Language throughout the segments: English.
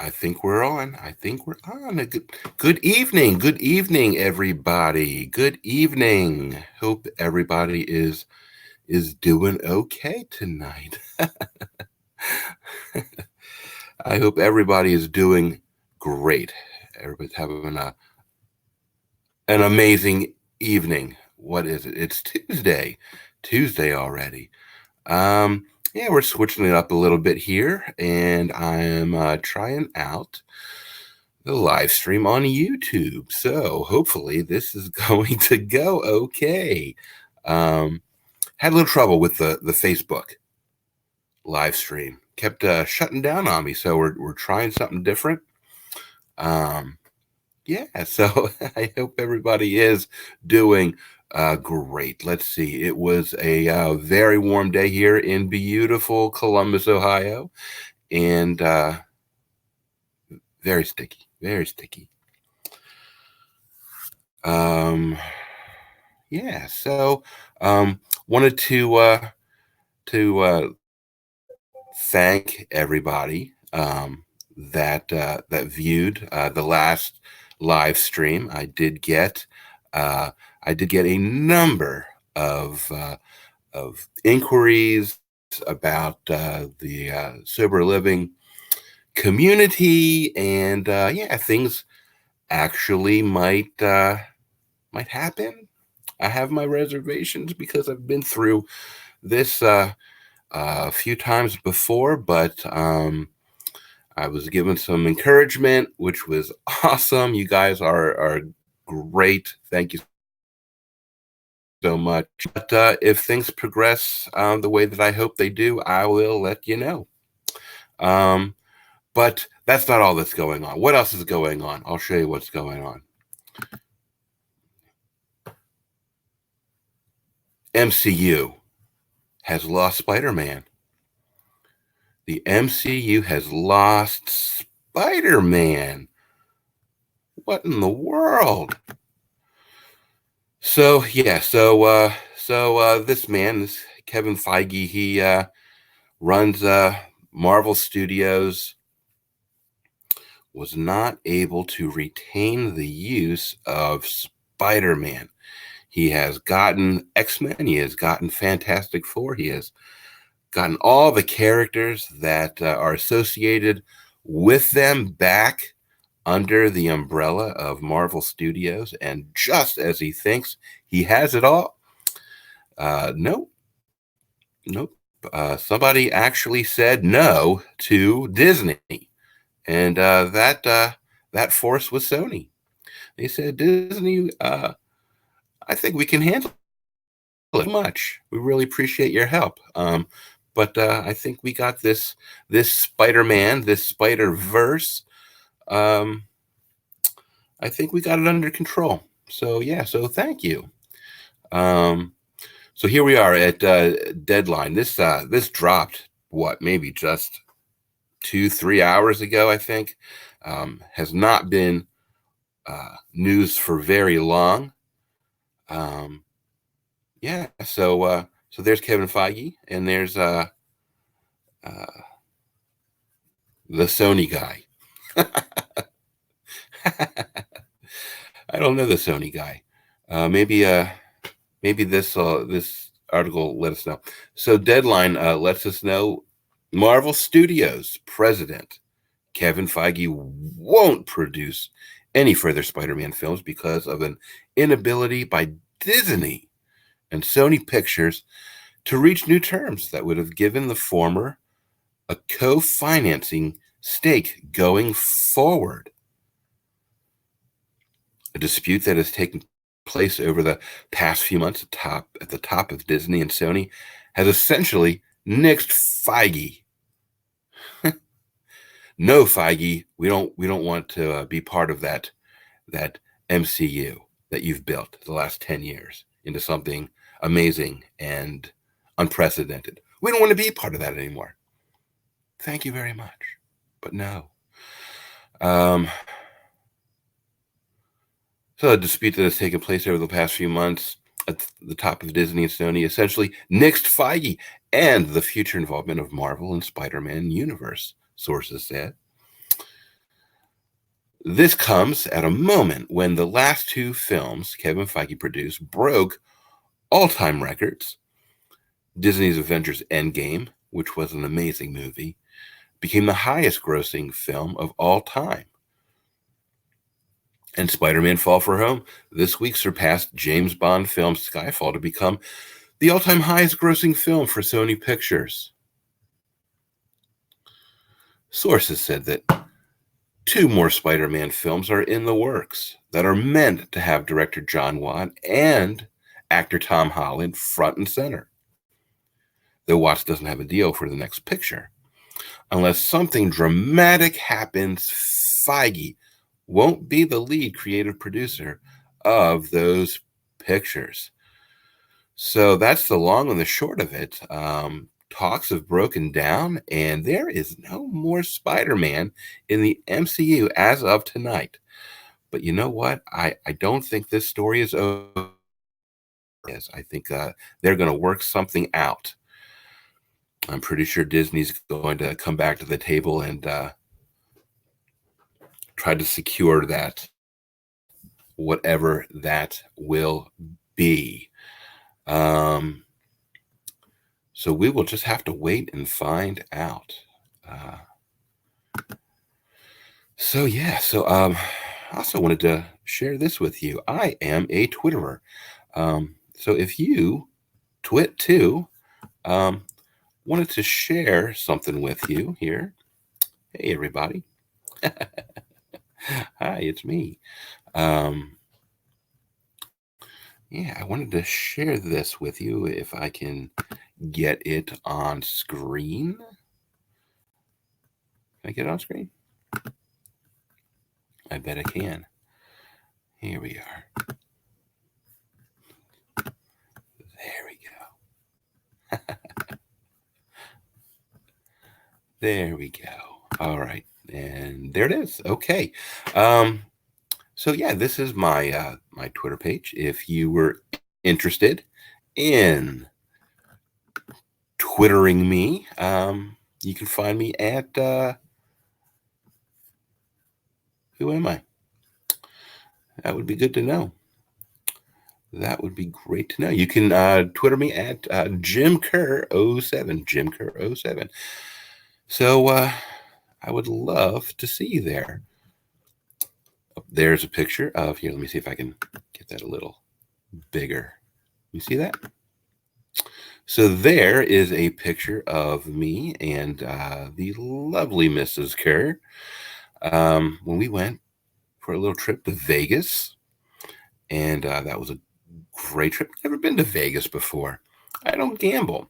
I think we're on. I think we're on. Good evening. Good evening, everybody. Good evening. Hope everybody is doing okay tonight. I hope everybody is doing great. Everybody's having an amazing evening. What is it? It's Tuesday. Tuesday already. Yeah, we're switching it up a little bit here, and I'm trying out the live stream on YouTube. So hopefully this is going to go okay. Had a little trouble with the Facebook live stream. Kept shutting down on me. So we're trying something different. Yeah, so I hope everybody is doing great. Let's see. It was a very warm day here in beautiful Columbus, Ohio, and very sticky, very sticky. Yeah, so wanted to thank everybody that viewed the last live stream. I did get a number of inquiries about the sober living community, and yeah, things actually might happen. I have my reservations because I've been through this a few times before, but I was given some encouragement, which was awesome. You guys are great. Thank you so much. But if things progress the way that I hope they do, I will let you know. But that's not all that's going on. What else is going on? I'll show you what's going on. MCU has lost Spider-Man. The MCU has lost Spider-Man. What in the world? So yeah, so this man, this Kevin Feige, he runs Marvel Studios, was not able to retain the use of Spider-Man. He has gotten X-Men, he has gotten Fantastic Four, he has gotten all the characters that are associated with them back under the umbrella of Marvel Studios, and just as he thinks he has it all, nope. Somebody actually said no to Disney, and that force was Sony. They said, Disney, I think we can handle it much. We really appreciate your help. But I think we got this Spider-Man, this Spider-Verse. I think we got it under control. So yeah, so thank you. So here we are at deadline. This dropped maybe just 2-3 hours ago, I think. Has not been news for very long. Yeah, so there's Kevin Feige, and there's the Sony guy. I don't know the Sony guy. Maybe this article let us know. So Deadline lets us know Marvel Studios president Kevin Feige won't produce any further Spider-Man films because of an inability by Disney and Sony Pictures to reach new terms that would have given the former a co-financing stake going forward. A dispute that has taken place over the past few months at the top of Disney and Sony has essentially nixed Feige. No, Feige, we don't want to be part of that MCU that you've built the last 10 years into something amazing and unprecedented. We don't want to be part of that anymore. Thank you very much, but no. So a dispute that has taken place over the past few months at the top of Disney and Sony essentially nixed Feige and the future involvement of Marvel and Spider-Man universe, sources said. This comes at a moment when the last two films Kevin Feige produced broke all-time records. Disney's Avengers Endgame, which was an amazing movie, became the highest grossing film of all time. And Spider-Man Far From Home this week surpassed James Bond film Skyfall to become the all-time highest grossing film for Sony Pictures. Sources said that 2 more Spider-Man films are in the works that are meant to have director John Watts and actor Tom Holland front and center. Though Watts doesn't have a deal for the next picture. Unless something dramatic happens, Feige won't be the lead creative producer of those pictures. So that's the long and the short of it. Talks have broken down, and there is no more Spider-Man in the MCU as of tonight. But you know what? I don't think this story is over. I think they're going to work something out. I'm pretty sure Disney's going to come back to the table and try to secure that, whatever that will be. So we will just have to wait and find out. So I also wanted to share this with you. I am a Twitterer. So if you twit too, wanted to share something with you here. Hey, everybody. Hi, it's me. Yeah, I wanted to share this with you if I can get it on screen. Can I get it on screen? I bet I can. Here we are. There we go. There we go. All right. And there it is. Okay. So yeah, this is my my Twitter page. If you were interested in Twittering me, you can find me at who am I? That would be good to know. That would be great to know. You can Twitter me at Jim Kerr 07, Jim Kerr 07. So I would love to see you there. There's a picture of here. Let me see if I can get that a little bigger. You see that? So there is a picture of me and the lovely Mrs. Kerr when we went for a little trip to Vegas. And that was a great trip. Never been to Vegas before. I don't gamble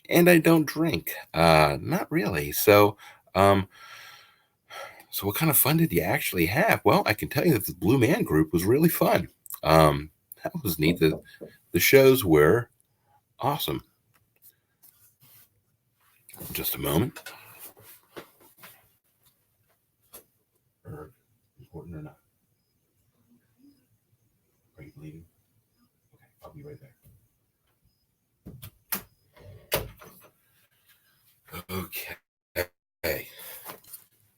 and I don't drink. Not really. So what kind of fun did you actually have? Well, I can tell you that the Blue Man Group was really fun. That was neat. The shows were awesome. Just a moment. Important or not? Are you bleeding? Okay, I'll be right there. Okay.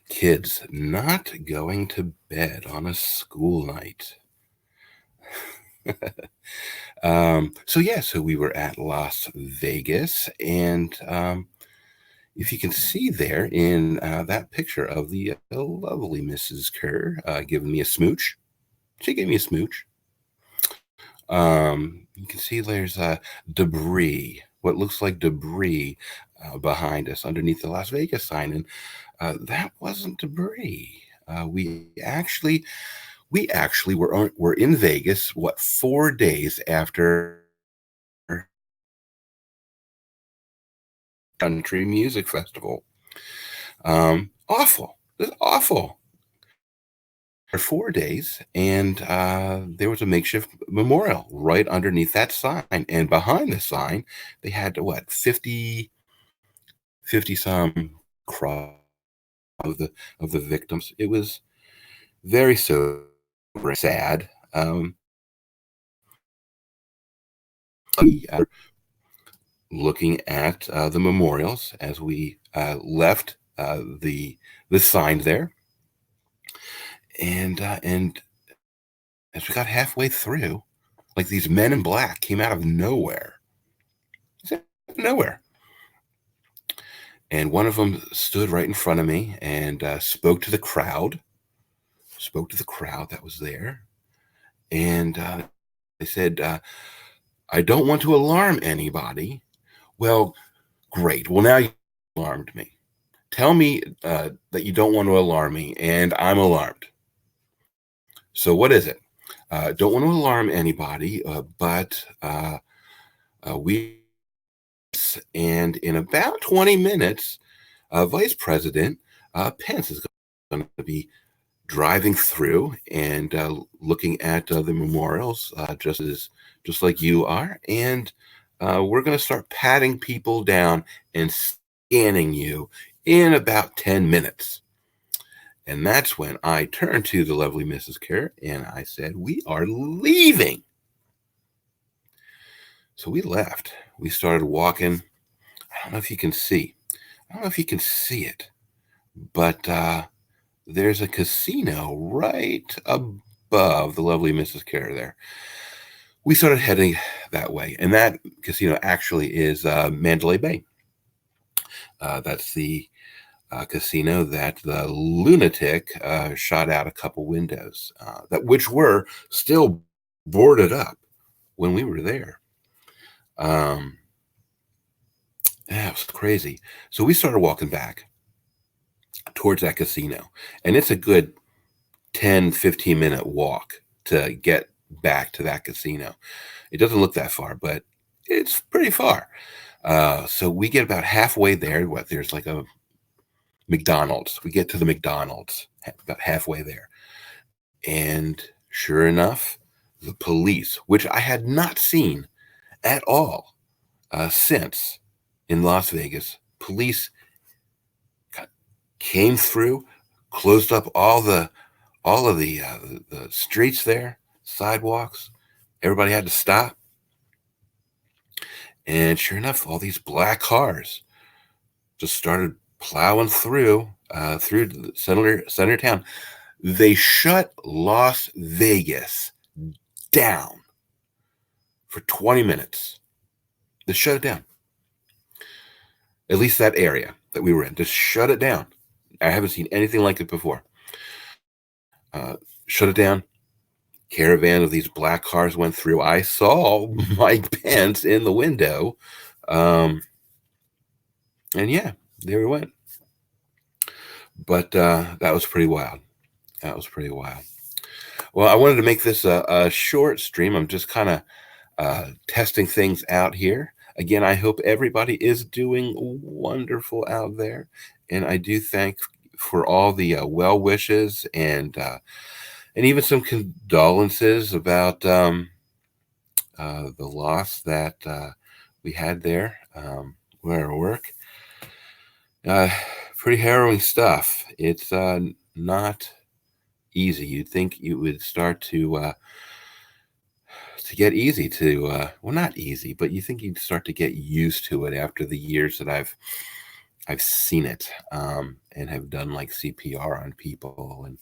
Kids not going to bed on a school night. So we were at Las Vegas, and if you can see there in that picture of the lovely Mrs. Kerr giving me a smooch. She gave me a smooch. You can see there's debris, what looks like debris behind us underneath the Las Vegas sign, and that wasn't debris. We actually were in Vegas, 4 days after Country Music Festival. Awful. It was awful. For 4 days, and there was a makeshift memorial right underneath that sign. And behind the sign, they had 50 some cross of the victims. It was very so sad. Looking at the memorials as we left the sign there. And as we got halfway through, like these men in black came out of nowhere. Out of nowhere. And one of them stood right in front of me and spoke to the crowd. Spoke to the crowd that was there. And they said, I don't want to alarm anybody. Well, great. Well, now you alarmed me. Tell me that you don't want to alarm me, and I'm alarmed. So what is it? Don't want to alarm anybody, but we, and in about 20 minutes, Vice President Pence is going to be driving through and looking at the memorials, just like you are, and we're going to start patting people down and scanning you in about 10 minutes. And that's when I turned to the lovely Mrs. Kerr and I said, we are leaving. So we left. We started walking. I don't know if you can see. I don't know if you can see it, but there's a casino right above the lovely Mrs. Kerr there. We started heading that way. And that casino actually is Mandalay Bay. That's the casino that the lunatic shot out a couple windows, which were still boarded up when we were there. Yeah, it was crazy. So we started walking back towards that casino, and it's a good 10-15 minute walk to get back to that casino. It doesn't look that far, but it's pretty far. So we get about halfway there. There's like a McDonald's. We get to the McDonald's about halfway there. And sure enough, the police, which I had not seen at all since in Las Vegas, police came through, closed up all of the streets there, sidewalks. Everybody had to stop. And sure enough, all these black cars just started plowing through the center town. They shut Las Vegas down for 20 minutes. They shut it down. At least that area that we were in. Just shut it down. I haven't seen anything like it before. Shut it down. Caravan of these black cars went through. I saw Mike Pence in the window. And yeah, there we went. But that was pretty wild. That was pretty wild. Well, I wanted to make this a short stream. I'm just kind of testing things out here. Again, I hope everybody is doing wonderful out there. And I do thank for all the well wishes and even some condolences about the loss that we had there where I work. Pretty harrowing stuff. It's not easy. You'd think you would start to get easy to well, not easy, but you think you'd start to get used to it after the years that I've seen it and have done like CPR on people and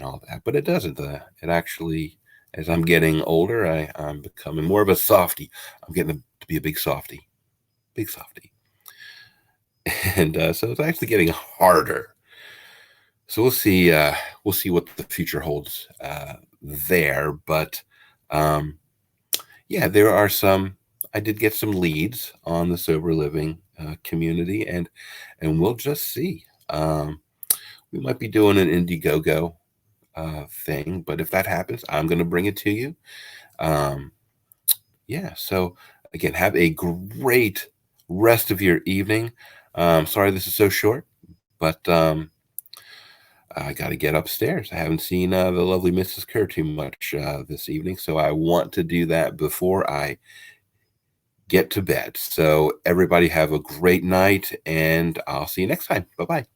all that. But it doesn't. It actually, as I'm getting older, I'm becoming more of a softie. I'm getting to be a big softie. Big softie. And so it's actually getting harder. So we'll see what the future holds there. But yeah, there are some. I did get some leads on the sober living community, and we'll just see. We might be doing an Indiegogo thing, but if that happens, I'm going to bring it to you. Yeah. So again, have a great rest of your evening. Sorry this is so short, but I got to get upstairs. I haven't seen the lovely Mrs. Kerr too much this evening, so I want to do that before I get to bed. So everybody have a great night, and I'll see you next time. Bye-bye.